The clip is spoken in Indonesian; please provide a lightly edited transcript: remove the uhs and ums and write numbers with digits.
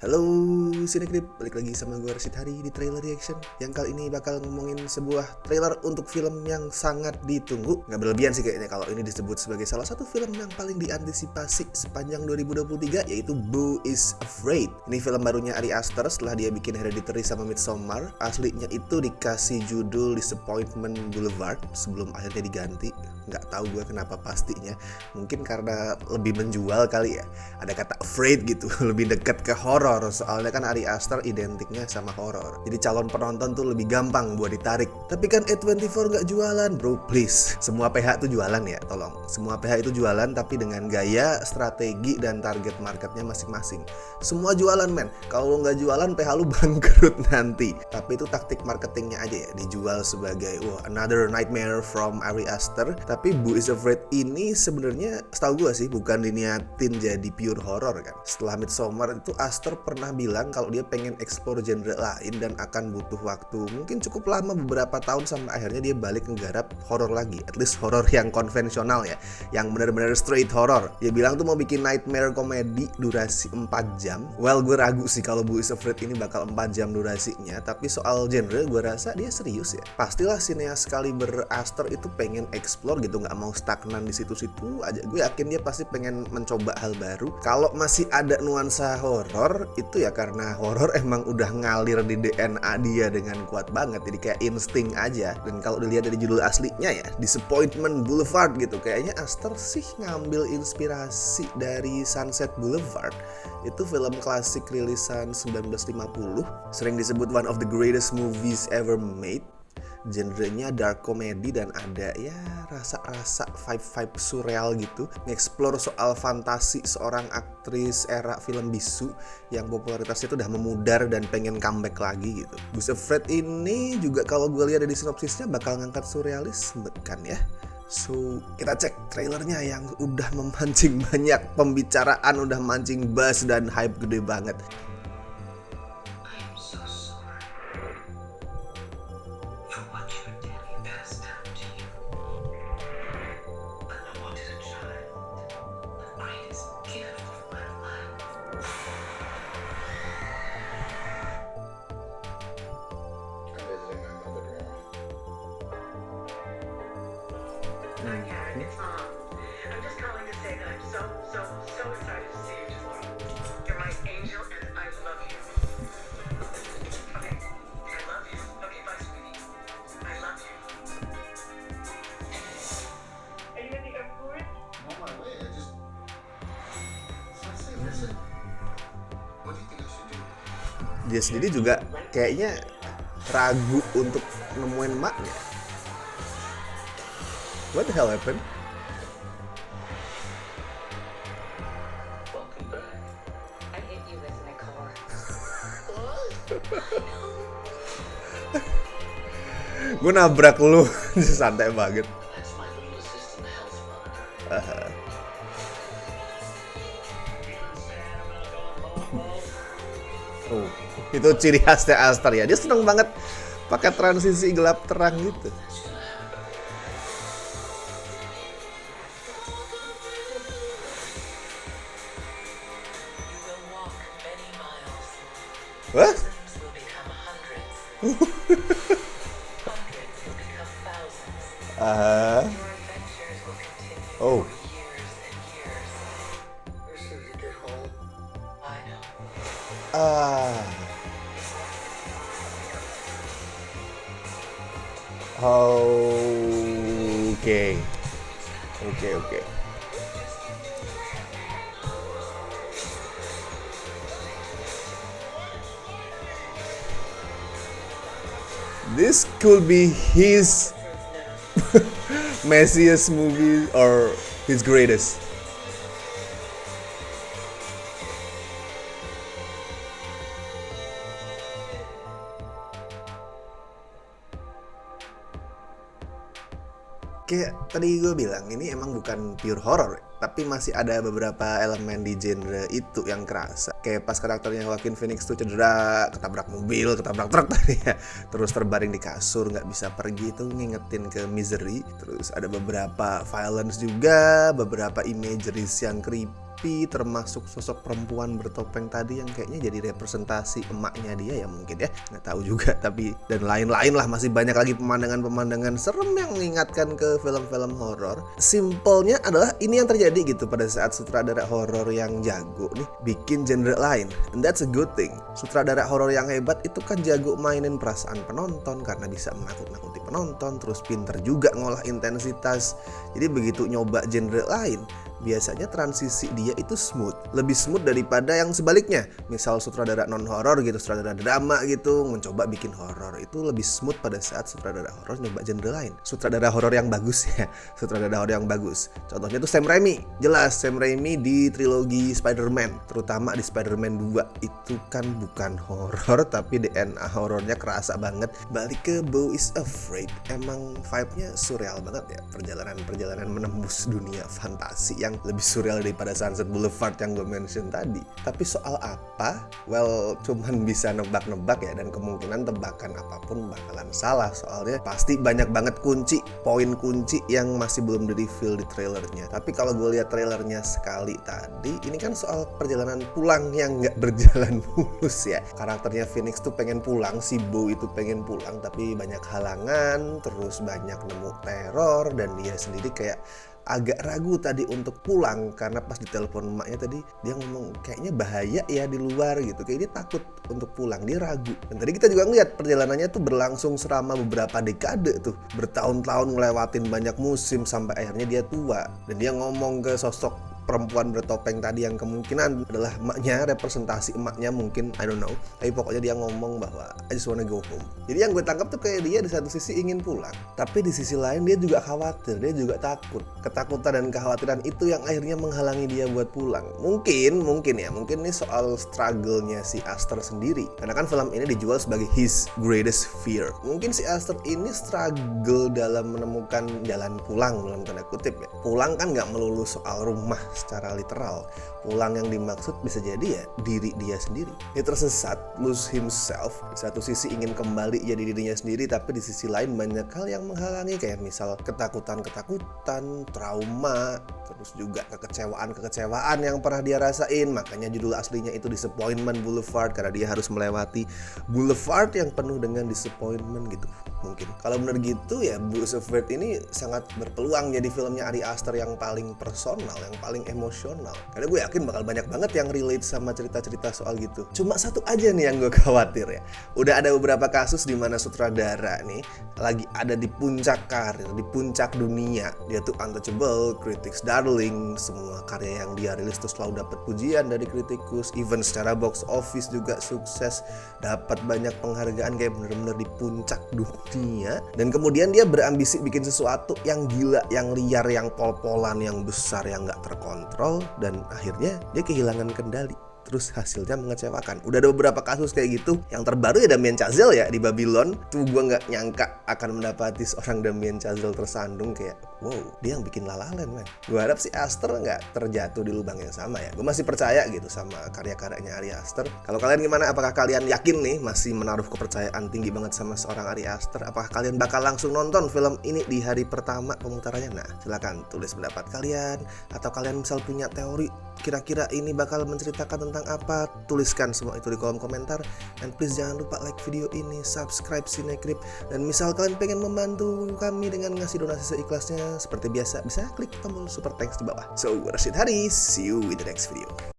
Halo Cinegrip, balik lagi sama gue Rashid Hari di Trailer Reaction. Yang kali ini bakal ngomongin sebuah trailer untuk film yang sangat ditunggu. Nggak berlebihan sih kayaknya kalau ini disebut sebagai salah satu film yang paling diantisipasi sepanjang 2023, yaitu Beau is Afraid. Ini film barunya Ari Aster setelah dia bikin Hereditary sama Midsommar. Aslinya itu dikasih judul Disappointment Boulevard sebelum akhirnya diganti. Nggak tahu gue kenapa pastinya. Mungkin karena lebih menjual kali ya. Ada kata afraid gitu, lebih dekat ke horor. Soalnya kan Ari Aster identiknya sama horor. Jadi calon penonton tuh lebih gampang buat ditarik. Tapi kan A24 nggak jualan, bro, please. Semua PH tuh jualan ya, tolong. Semua PH itu jualan tapi dengan gaya, strategi, dan target marketnya masing-masing. Semua jualan, men. Kalau lo nggak jualan, PH lu bangkrut nanti. Tapi itu taktik marketingnya aja ya. Dijual sebagai another nightmare from Ari Aster. Tapi Beau is Afraid ini sebenarnya setahu gue sih bukan diniatin jadi pure horror kan. Setelah Midsommar itu Aster pernah bilang kalau dia pengen explore genre lain dan akan butuh waktu mungkin cukup lama, beberapa tahun, sampai akhirnya dia balik nggarap horror lagi. At least horror yang konvensional ya, yang benar-benar straight horror. Dia bilang tuh mau bikin nightmare komedi durasi 4 jam. Well, gue ragu sih kalau Beau is Afraid ini bakal 4 jam durasinya. Tapi soal genre gue rasa dia serius ya. Pastilah sineas kaliber Aster itu pengen explore gitu, nggak mau stagnan di situ-situ aja. Gue yakin dia pasti pengen mencoba hal baru. Kalau masih ada nuansa horor itu ya karena horor emang udah ngalir di DNA dia dengan kuat banget, jadi kayak insting aja. Dan kalau dilihat dari judul aslinya ya, Disappointment Boulevard gitu, kayaknya Aster sih ngambil inspirasi dari Sunset Boulevard. Itu film klasik rilisan 1950, sering disebut one of the greatest movies ever made. Genrenya dark comedy dan ada ya rasa-rasa vibe surreal gitu, nge-explore soal fantasi seorang aktris era film bisu yang popularitasnya itu udah memudar dan pengen comeback lagi gitu. Beau is Afraid ini juga kalau gue lihat dari sinopsisnya bakal ngangkat surrealisme kan ya. So, kita cek trailernya yang udah memancing banyak pembicaraan, udah mancing buzz dan hype gede banget. Hi, Karen. It's Mom. I'm just calling to say that I'm so excited to see you tomorrow. You're my angel, and I love you. Okay, I love you. Okay, bye, sweetie. I love you. Are you at the airport? I'm on my way. I say, listen. What do you think I should do? Dia sendiri juga kayaknya ragu untuk nemuin maknya. What the hell happened? Welcome back. I hit you with my car. Gue nabrak lu. Santai banget. That's my little assistant health monitor. Oh, itu ciri khasnya Aster ya. Dia seneng banget pakai transisi gelap terang gitu. You will walk many miles. Wah? Dozens will become hundreds. Hundreds will become thousands. Your adventures will continue Oh. for years and years. As soon as you get home. I know. Oke. This could be his messiest movie or his greatest. Kayak tadi gue bilang, ini emang bukan pure horror. tapi masih ada beberapa elemen di genre itu yang kerasa. Kayak pas karakternya Joaquin Phoenix tuh cedera, ketabrak mobil, ketabrak truk tadi ya, terus terbaring di kasur nggak bisa pergi, itu ngingetin ke Misery. Terus ada beberapa violence juga, beberapa imageries yang creepy, termasuk sosok perempuan bertopeng tadi yang kayaknya jadi representasi emaknya dia ya mungkin ya, nggak tahu juga. Tapi dan lain-lain lah, masih banyak lagi pemandangan-pemandangan serem yang mengingatkan ke film-film horor. Simpelnya adalah ini yang terjadi gitu pada saat sutradara horor yang jago nih bikin genre lain, and that's a good thing. Sutradara horor yang hebat itu kan jago mainin perasaan penonton karena bisa menakut-nakuti penonton, terus pinter juga ngolah intensitas. Jadi begitu nyoba genre lain, biasanya transisi dia itu smooth, lebih smooth daripada yang sebaliknya. Misal sutradara non horor gitu, sutradara drama gitu, mencoba bikin horor, itu lebih smooth pada saat sutradara horor nyoba genre lain. Sutradara horor yang bagus ya, sutradara horor yang bagus. Contohnya tuh Sam Raimi, jelas Sam Raimi di trilogi Spider-Man, terutama di Spider-Man 2 itu kan bukan horor tapi DNA horornya kerasa banget. Balik ke Beau is Afraid, emang vibe-nya surreal banget ya, perjalanan menembus dunia fantasi yang lebih surreal daripada Sunset Boulevard yang gue mention tadi. Tapi soal apa? Well, cuman bisa nebak-nebak ya, dan kemungkinan tebakan apapun bakalan salah, soalnya pasti banyak banget poin kunci yang masih belum di-reveal di trailernya. Tapi kalau gue lihat trailernya sekali tadi, ini kan soal perjalanan pulang yang nggak berjalan mulus ya. Karakternya Phoenix tuh pengen pulang, si Beau itu pengen pulang, tapi banyak halangan, terus banyak nemu teror, dan dia sendiri kayak agak ragu tadi untuk pulang karena pas ditelepon emaknya tadi dia ngomong kayaknya bahaya ya di luar gitu, kayak dia takut untuk pulang, dia ragu. Dan tadi kita juga ngeliat perjalanannya tuh berlangsung selama beberapa dekade tuh, bertahun-tahun ngelewatin banyak musim sampai akhirnya dia tua. Dan dia ngomong ke sosok perempuan bertopeng tadi yang kemungkinan adalah emaknya, representasi emaknya mungkin, I don't know, tapi pokoknya dia ngomong bahwa I just wanna go home. Jadi yang gue tangkap tuh kayak dia di satu sisi ingin pulang, tapi di sisi lain dia juga khawatir, dia juga takut. Ketakutan dan kekhawatiran itu yang akhirnya menghalangi dia buat pulang. Mungkin ini soal struggle-nya si Aster sendiri, karena kan film ini dijual sebagai his greatest fear. Mungkin si Aster ini struggle dalam menemukan jalan pulang dalam tanda kutip ya. Pulang kan nggak melulu soal rumah secara literal. Pulang yang dimaksud bisa jadi ya diri dia sendiri. Dia tersesat, lose himself. Di satu sisi ingin kembali jadi dirinya sendiri, tapi di sisi lain banyak hal yang menghalangi, kayak misal ketakutan, trauma, terus juga kekecewaan yang pernah dia rasain. Makanya judul aslinya itu Disappointment Boulevard, karena dia harus melewati boulevard yang penuh dengan disappointment gitu. Mungkin kalau benar gitu ya, Beau is Afraid ini sangat berpeluang jadi filmnya Ari Aster yang paling personal, yang paling emosional. Karena gue yakin bakal banyak banget yang relate sama cerita-cerita soal gitu. Cuma satu aja nih yang gue khawatir ya. Udah ada beberapa kasus di mana sutradara nih lagi ada di puncak karir, di puncak dunia. Dia tuh untouchable, critics darling, semua karya yang dia rilis tuh selalu dapat pujian dari kritikus, even secara box office juga sukses, dapat banyak penghargaan, kayak bener-bener di puncak dunia. Dan kemudian dia berambisi bikin sesuatu yang gila, yang liar, yang pol-polan, yang besar, yang gak terkontrol, dan akhirnya dia kehilangan kendali. Terus hasilnya mengecewakan. Udah ada beberapa kasus kayak gitu. Yang terbaru ya Damien Chazelle ya di Babylon. Tuh gue gak nyangka akan mendapati seorang Damien Chazelle tersandung, kayak wow, dia yang bikin La La Land man. Gue harap si Aster gak terjatuh di lubang yang sama ya. Gue masih percaya gitu sama karya-karyanya Ari Aster. Kalau kalian gimana? Apakah kalian yakin nih masih menaruh kepercayaan tinggi banget sama seorang Ari Aster? Apakah kalian bakal langsung nonton film ini di hari pertama pemutarannya? Nah, silakan tulis pendapat kalian. Atau kalian misal punya teori kira-kira ini bakal menceritakan tentang apa, tuliskan semua itu di kolom komentar. And please jangan lupa like video ini, subscribe Cinecrip, dan misal kalian pengen membantu kami dengan ngasih donasi seikhlasnya seperti biasa, bisa klik tombol super thanks di bawah. So, Rashid Hari, see you in the next video.